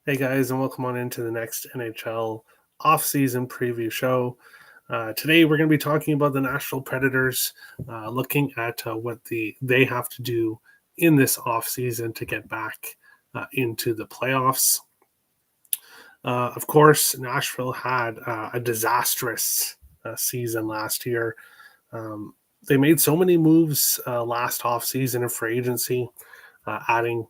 Hey guys, and welcome on into the next NHL offseason preview show. Today we're going to be talking about the Nashville Predators, looking at what they have to do in this offseason to get back into the playoffs. Of course, Nashville had a disastrous season last year. They made so many moves last offseason in free agency, adding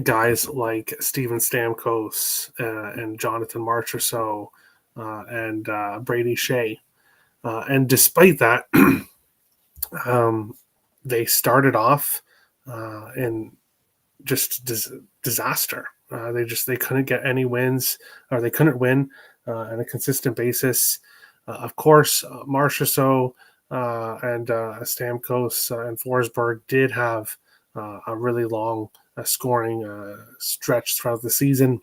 guys like Steven Stamkos and Jonathan Marchessault and Brady Shea. And despite that, they started off in just disaster. They couldn't get any wins, or they couldn't win on a consistent basis. Of course, Marchessault and Stamkos and Forsberg did have a really long scoring stretch throughout the season,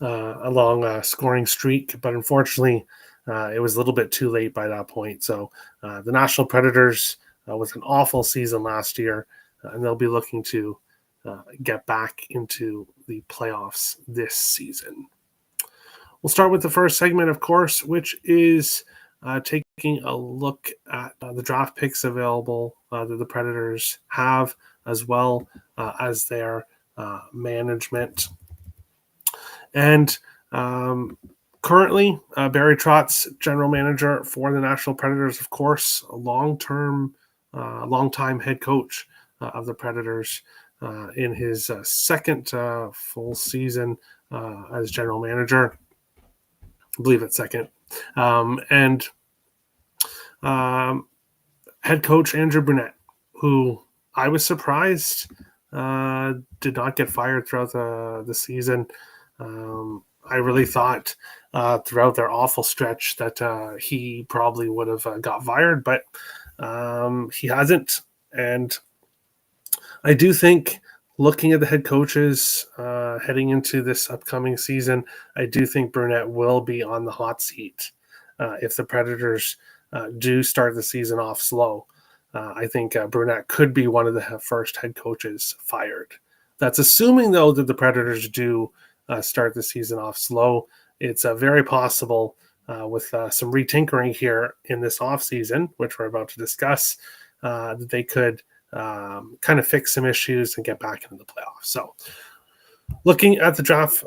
a long scoring streak, but unfortunately, it was a little bit too late by that point. So the Nashville Predators was an awful season last year, and they'll be looking to get back into the playoffs this season. We'll start with the first segment, of course, which is taking a look at the draft picks available that the Predators have, as well as their management. And currently, Barry Trotz, general manager for the Nashville Predators, of course, a long-time head coach of the Predators in his second full season as general manager. I believe it's second. And head coach Andrew Brunette, who I was surprised did not get fired throughout the season. I really thought throughout their awful stretch that he probably would have got fired, but he hasn't. And I do think, looking at the head coaches heading into this upcoming season, I do think Brunette will be on the hot seat if the Predators do start the season off slow. I think Brunette could be one of the first head coaches fired. That's assuming, though, that the Predators do start the season off slow. It's very possible with some retinkering here in this offseason, which we're about to discuss, that they could kind of fix some issues and get back into the playoffs. So looking at the draft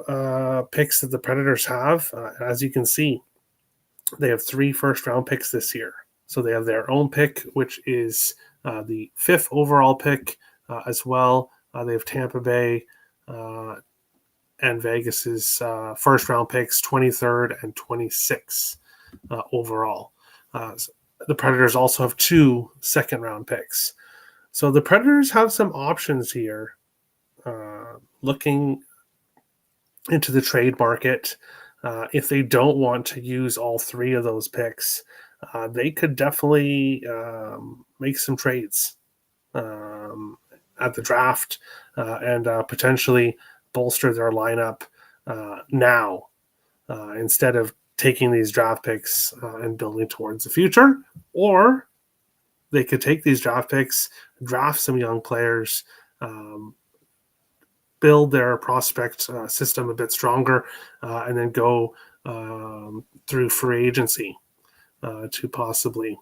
picks that the Predators have, as you can see, they have 3 first-round picks this year. So they have their own pick, which is the 5th overall pick as well. They have Tampa Bay and Vegas's first-round picks, 23rd and 26th overall. The Predators also have 2 second-round picks. So the Predators have some options here looking into the trade market. If they don't want to use all 3 of those picks, they could definitely make some trades at the draft and potentially bolster their lineup now instead of taking these draft picks and building towards the future. Or they could take these draft picks, draft some young players, build their prospect system a bit stronger, and then go through free agency to possibly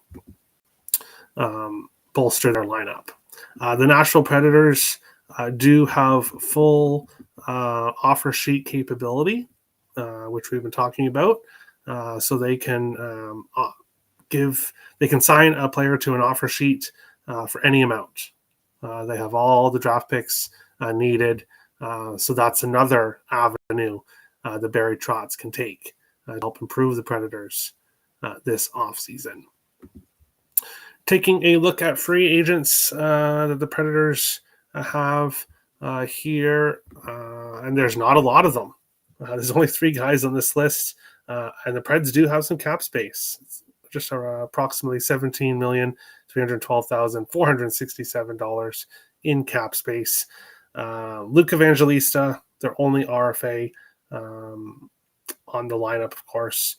bolster their lineup. The Nashville Predators do have full offer sheet capability, which we've been talking about. So they can they can sign a player to an offer sheet for any amount. They have all the draft picks needed. So that's another avenue that Barry Trotz can take to help improve the Predators this offseason. Taking a look at free agents that the Predators have here, and there's not a lot of them. There's only 3 guys on this list, and the Preds do have some cap space. It's just approximately $17,312,467 in cap space. Luke Evangelista, their only RFA on the lineup, of course.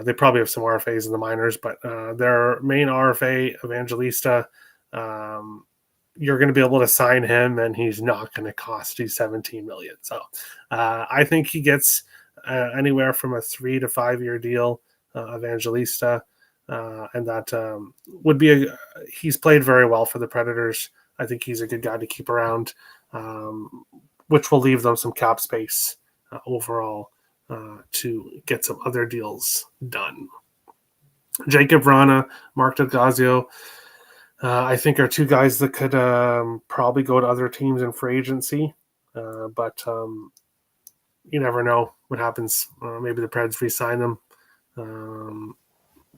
They probably have some RFAs in the minors, but their main RFA, Evangelista, you're going to be able to sign him, and he's not going to cost you $17 million. So I think he gets anywhere from a 3 to 5 year deal, Evangelista, and that would be he's played very well for the Predators. I think he's a good guy to keep around, which will leave them some cap space overall to get some other deals done. Jacob Vrana, Mark DeGazio, I think are two guys that could probably go to other teams in free agency, but you never know what happens. Maybe the Preds re-sign them,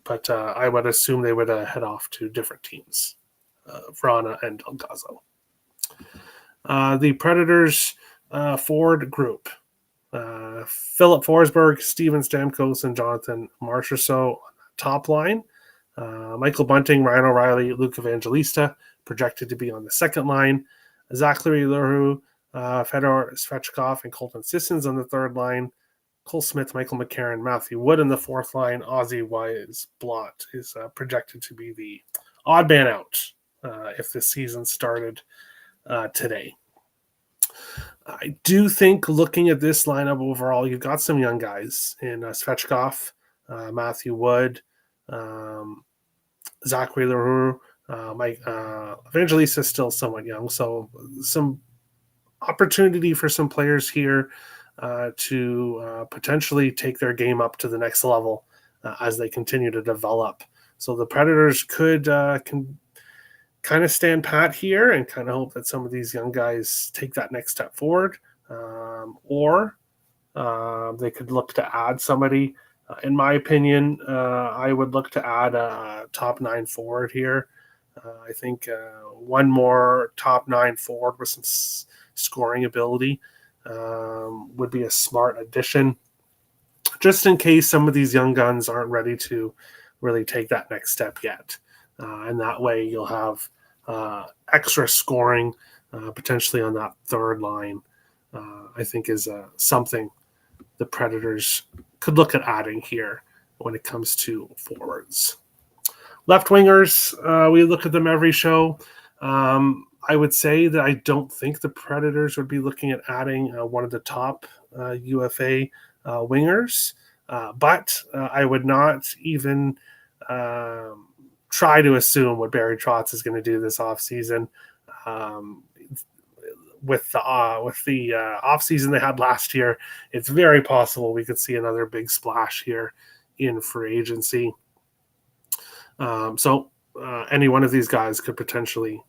but I would assume they would head off to different teams, Vrana and Delgazzo. The Predators forward group, Philip Forsberg, Steven Stamkos, and Jonathan Marchessault top line. Michael Bunting, Ryan O'Reilly, Luke Evangelista projected to be on the second line. Zachary Leroux, Fedor Svechkov, and Colton Sissons on the third line. Cole Smith, Michael McCarron, Matthew Wood in the fourth line. Ozzy Weisblot is projected to be the odd man out if the season started today. I do think looking at this lineup overall, you've got some young guys in Svechkov, Matthew Wood, Zachary Leroux, Evangelista is still somewhat young, so some opportunity for some players here to potentially take their game up to the next level as they continue to develop. So the Predators could can kind of stand pat here and kind of hope that some of these young guys take that next step forward, or they could look to add somebody. In my opinion, I would look to add a top 9 forward here. I think one more top 9 forward with some scoring ability would be a smart addition, just in case some of these young guns aren't ready to really take that next step yet. And that way you'll have extra scoring potentially on that third line, I think is something the Predators could look at adding here when it comes to forwards. Left wingers, we look at them every show. I would say that I don't think the Predators would be looking at adding one of the top UFA wingers, but I would not even try to assume what Barry Trotz is going to do this offseason. With the offseason they had last year, it's very possible we could see another big splash here in free agency. So any one of these guys could potentially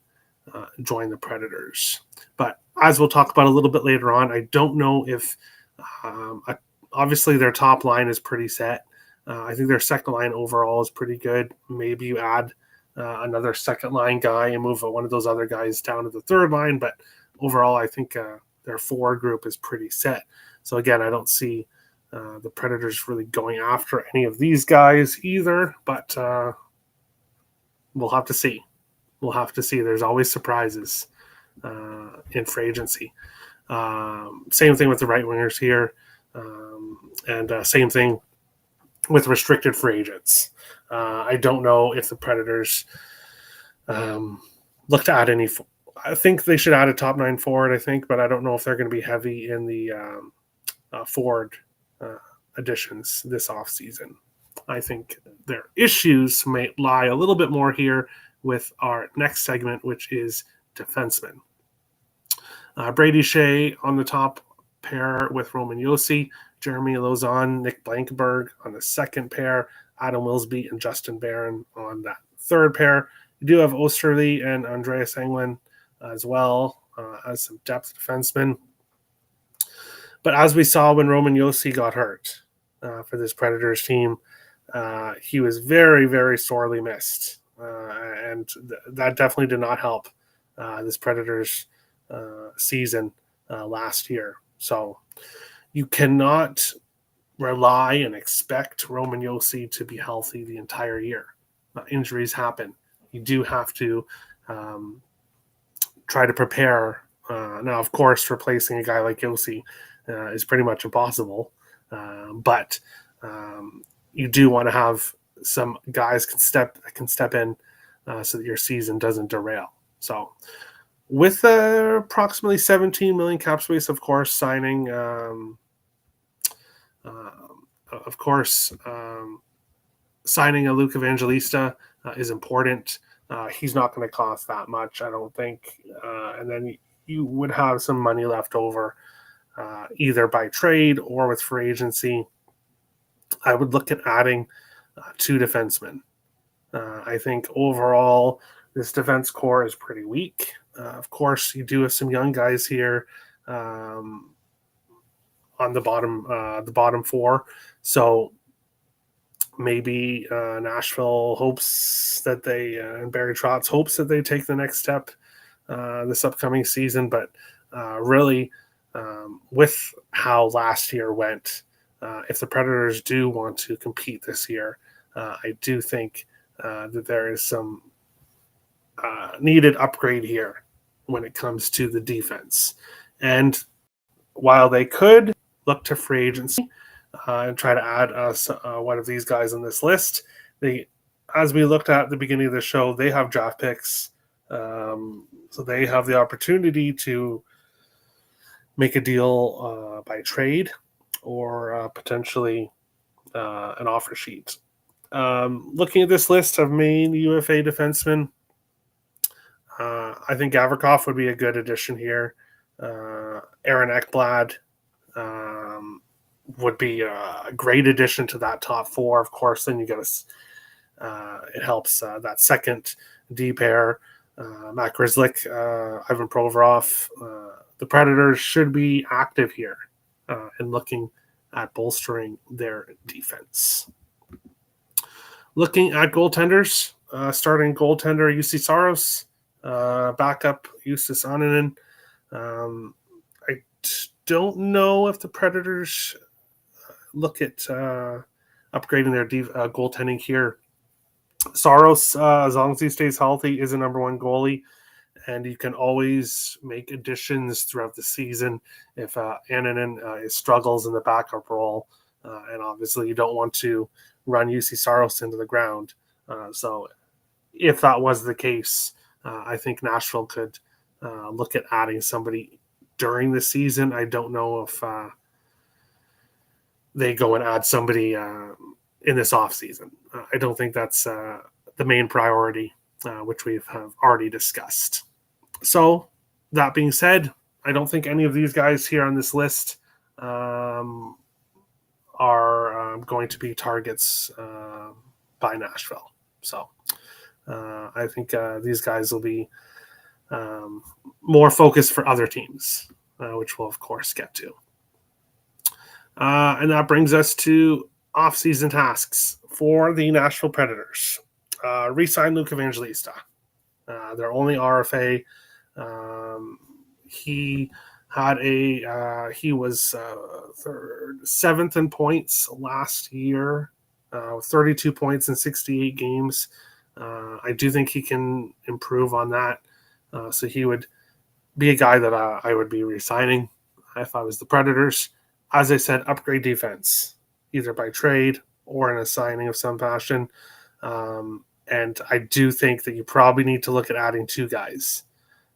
join the Predators. But as we'll talk about a little bit later on, I don't know if obviously their top line is pretty set. I think their second line overall is pretty good. Maybe you add another second line guy and move one of those other guys down to the third line. But overall, I think their forward group is pretty set. So again, I don't see the Predators really going after any of these guys either. But we'll have to see. We'll have to see. There's always surprises in free agency. Same thing with the right wingers here. And same thing with restricted free agents. I don't know if the Predators look to add any. I think they should add a top 9 forward, I think, but I don't know if they're going to be heavy in the forward additions this offseason. I think their issues may lie a little bit more here with our next segment, which is defensemen. Brady Shea on the top pair with Roman Josi, Jeremy Lauzon, Nick Blankenberg on the second pair, Adam Wilsby and Justin Barron on that third pair. You do have Osterley and Andreas Englund as well as some depth defensemen. But as we saw when Roman Josi got hurt for this Predators team, he was very, very sorely missed. And that definitely did not help this Predators season last year. So you cannot rely and expect Roman Josi to be healthy the entire year. Injuries happen. You do have to try to prepare. Now, of course, replacing a guy like Josi is pretty much impossible. But you do want to have some guys can step in so that your season doesn't derail. So with approximately 17 million cap space, of course, signing, of course, signing a Luke Evangelista is important. He's not going to cost that much, I don't think. And then you would have some money left over, either by trade or with free agency. I would look at adding 2 defensemen. I think overall, this defense core is pretty weak. Of course, you do have some young guys here on the bottom 4. So maybe Nashville hopes that they, and Barry Trotz hopes that they take the next step this upcoming season. But really, with how last year went, if the Predators do want to compete this year, I do think that there is some needed upgrade here when it comes to the defense. And while they could look to free agency and try to add one of these guys on this list, as we looked at the beginning of the show, they have draft picks. So they have the opportunity to make a deal by trade or potentially an offer sheet. Looking at this list of main UFA defensemen, I think Gavrikov would be a good addition here. Aaron Ekblad would be a great addition to that top 4. Of course, then you get it helps that second D pair. Matt Grzelcyk, Ivan Provorov. The Predators should be active here and looking at bolstering their defense. Looking at goaltenders, starting goaltender Jussi Saros, backup Justus Annunen. I don't know if the Predators look at upgrading their goaltending here. Saros, as long as he stays healthy, is a number 1 goalie, and you can always make additions throughout the season if Annunen struggles in the backup role, and obviously you don't want to run Jussi Saros into the ground. So if that was the case, I think Nashville could look at adding somebody during the season. I don't know if they go and add somebody in this offseason. I don't think that's the main priority, which we have already discussed. So that being said, I don't think any of these guys here on this list are going to be targets by Nashville. So I think these guys will be more focused for other teams, which we'll, of course, get to. And that brings us to offseason tasks for the Nashville Predators. Re-sign Luke Evangelista. Their only RFA. He had he was 7th in points last year, 32 points in 68 games. I do think he can improve on that. So he would be a guy that I would be re-signing if I was the Predators. As I said, upgrade defense, either by trade or in a signing of some fashion. And I do think that you probably need to look at adding 2 guys,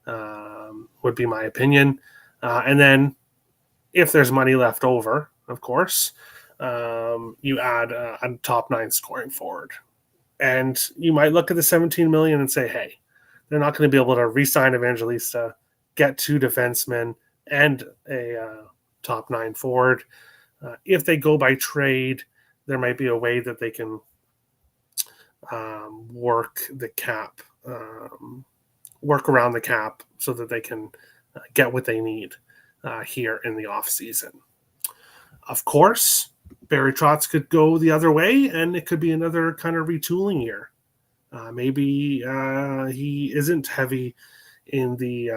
would be my opinion. And then if there's money left over, of course, you add a top 9 scoring forward. And you might look at the 17 million and say, hey, they're not going to be able to re-sign Evangelista, get 2 defensemen, and a top 9 forward. If they go by trade, there might be a way that they can work the cap, work around the cap so that they can get what they need here in the offseason. Of course, Barry Trotz could go the other way, and it could be another kind of retooling year. Maybe he isn't heavy in the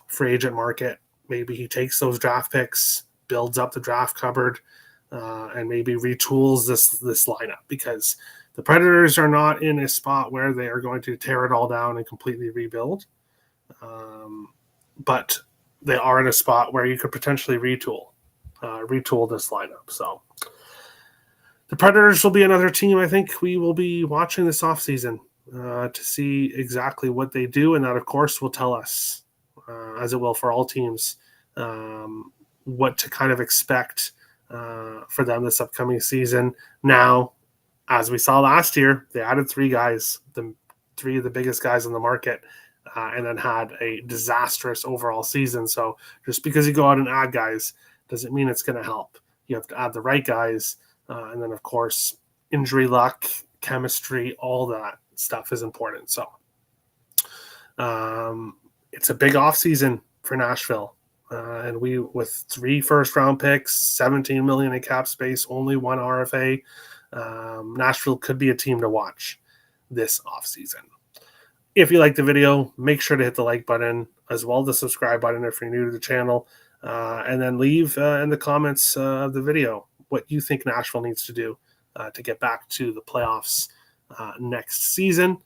free agent market. Maybe he takes those draft picks, builds up the draft cupboard, and maybe retools this lineup, because the Predators are not in a spot where they are going to tear it all down and completely rebuild. But they are in a spot where you could potentially retool this lineup. So the Predators will be another team I think we will be watching this offseason. to see exactly what they do, and that, of course, will tell us, as it will for all teams, what to kind of expect for them this upcoming season. Now, as we saw last year, they added three guys, three of the biggest guys on the market, and then had a disastrous overall season. So just because you go out and add guys doesn't mean it's going to help. You have to add the right guys, and then, of course, injury luck, chemistry, all that stuff is important. So it's a big offseason for Nashville. And we, with 3 first-round picks, $17 million in cap space, only 1 RFA, Nashville could be a team to watch this offseason. If you like the video, make sure to hit the like button, as well as the subscribe button if you're new to the channel, and then leave in the comments of the video what you think Nashville needs to do to get back to the playoffs next season.